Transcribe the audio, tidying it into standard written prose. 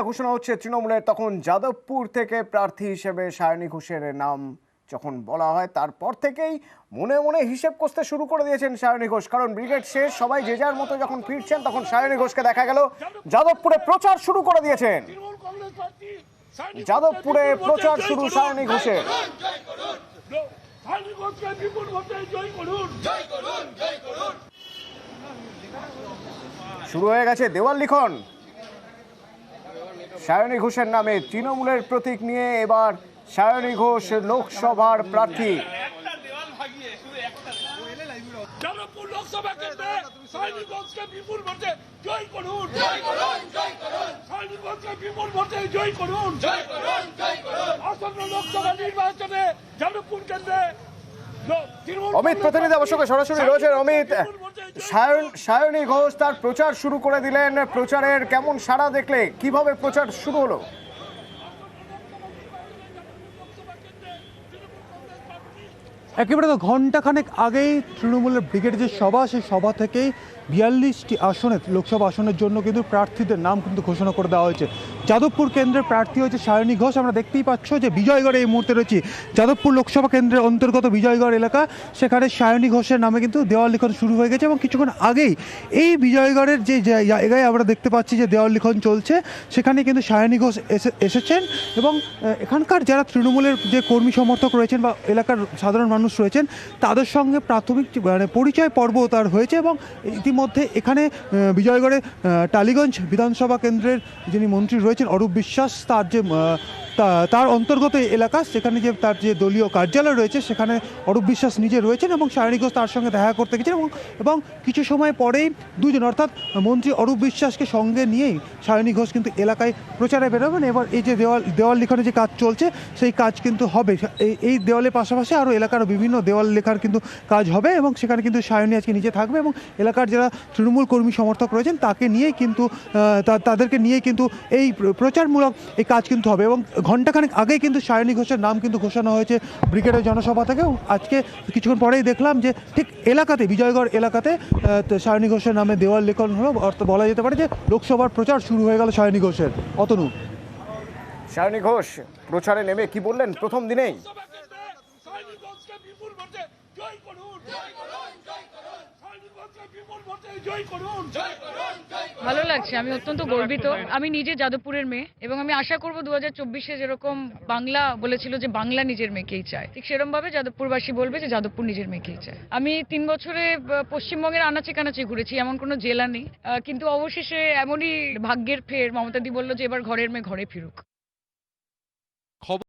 ঘোষণা হচ্ছে তৃণমূলের, তখন যাদবপুর থেকে প্রার্থী হিসেবে সায়নী ঘোষের নাম যখন বলা হয় তারপর থেকেই মনে মনে হিসেব কষতে শুরু করে দিয়েছেন সায়নী ঘোষ। কারণ ব্রিগেড শেষ, সবাই যে যার মতো যখন ফিরছেন তখন সায়নী ঘোষকে দেখা গেল যাদবপুরে প্রচার শুরু করে দিয়েছেন। যাদবপুরে প্রচার শুরু সায়নী ঘোষের। শুরু হয়ে গেছে দেওয়াল লিখন সায়নী ঘোষের নামে। তৃণমূলের প্রতীক নিয়ে এবার সায়নী ঘোষ লোকসভার প্রার্থী। অমিত প্রতিনিধি অবশ্যই সরাসরি রয়েছেন। অমিত, সায়নী ঘোষ তার প্রচার শুরু করে দিলেন, প্রচারের কেমন সাড়া দেখলে, কিভাবে প্রচার শুরু হলো? একেবারে তো ঘণ্টাখানেক আগেই তৃণমূলের ব্রিগেডের যে সভা, সেই সভা থেকেই 42টি আসনে, লোকসভা আসনের জন্য কিন্তু প্রার্থীদের নাম কিন্তু ঘোষণা করে দেওয়া হয়েছে। যাদবপুর কেন্দ্রের প্রার্থী হয়েছে সায়নী ঘোষ। আমরা দেখতেই পাচ্ছ যে বিজয়গড়ে এই মুহূর্তে রয়েছি, যাদবপুর লোকসভা কেন্দ্রের অন্তর্গত বিজয়গড় এলাকা। সেখানে সায়নী ঘোষের নামে কিন্তু দেওয়াল লিখন শুরু হয়ে গেছে এবং কিছুক্ষণ আগেই এই বিজয়গড়ের যে জায়গায় আমরা দেখতে পাচ্ছি যে দেওয়াল লিখন চলছে, সেখানে কিন্তু সায়নী ঘোষ এসেছেন এবং এখানকার যারা তৃণমূলের যে কর্মী সমর্থক রয়েছেন বা এলাকার সাধারণ মানুষ রয়েছেন, তাদের সঙ্গে প্রাথমিক পরিচয় পর্ব তার হয়েছে। এবং ইতিমধ্যে এখানে বিজয়গড়ে টালিগঞ্জ বিধানসভা কেন্দ্রের যিনি মন্ত্রী রয়েছেন অরূপ বিশ্বাস, তার অন্তর্গত এলাকা, সেখানে যে তার যে দলীয় কার্যালয় রয়েছে সেখানে অরূপ বিশ্বাস নিজে রয়েছেন এবং সায়নী ঘোষ তার সঙ্গে দেখা করতে গেছেন। এবং কিছু সময় পরেই দুজন, অর্থাৎ মন্ত্রী অরূপ বিশ্বাসকে সঙ্গে নিয়েই সায়নী ঘোষ কিন্তু এলাকায় প্রচারে বেরোবেন। এবার এই যে দেওয়াল লিখনের যে কাজ চলছে, সেই কাজ কিন্তু হবে। এই দেওয়ালের পাশাপাশি আরও এলাকার বিভিন্ন দেওয়াল লেখার কিন্তু কাজ হবে এবং সেখানে কিন্তু সায়নী আজকে নিজে থাকবে এবং এলাকার যারা তৃণমূল কর্মী সমর্থক রয়েছেন তাকে নিয়েই কিন্তু তাদেরকে নিয়েই কিন্তু এই প্রচারমূলক এই কাজ কিন্তু হবে। এবং ঘণ্টাখানেক আগেই কিন্তু সায়নী ঘোষের নাম কিন্তু ঘোষণা হয়েছে ব্রিগেডের জনসভা থেকে। আজকে কিছুক্ষণ পরেই দেখলাম যে ঠিক এলাকাতে, বিজয়গড় এলাকাতে সায়নী ঘোষের নামে দেওয়াল লেখন হলো। অর্থাৎ বলা যেতে পারে যে লোকসভার প্রচার শুরু হয়ে গেল সায়নী ঘোষের। অতনু, সায়নী ঘোষ প্রচারে নেমে কি বললেন প্রথম দিনেই? ভালো লাগছে, আমি অত্যন্ত গর্বিত। আমি নিজে যাদবপুরের মেয়ে এবং আমি আশা করব 2024-এ যেরকম বাংলা বলেছিল যে বাংলা নিজের মেয়েকেই চায়, ঠিক সেরকম ভাবে যাদবপুরবাসী বলবে যে যাদবপুর নিজের মেয়েকেই চায়। আমি 3 বছরে পশ্চিমবঙ্গের আনাচে কানাচে ঘুরেছি, এমন কোনো জেলা নেই, কিন্তু অবশেষে এমনই ভাগ্যের ফের মমতাদি বলল যে এবার ঘরের মেয়ে ঘরে ফিরুক।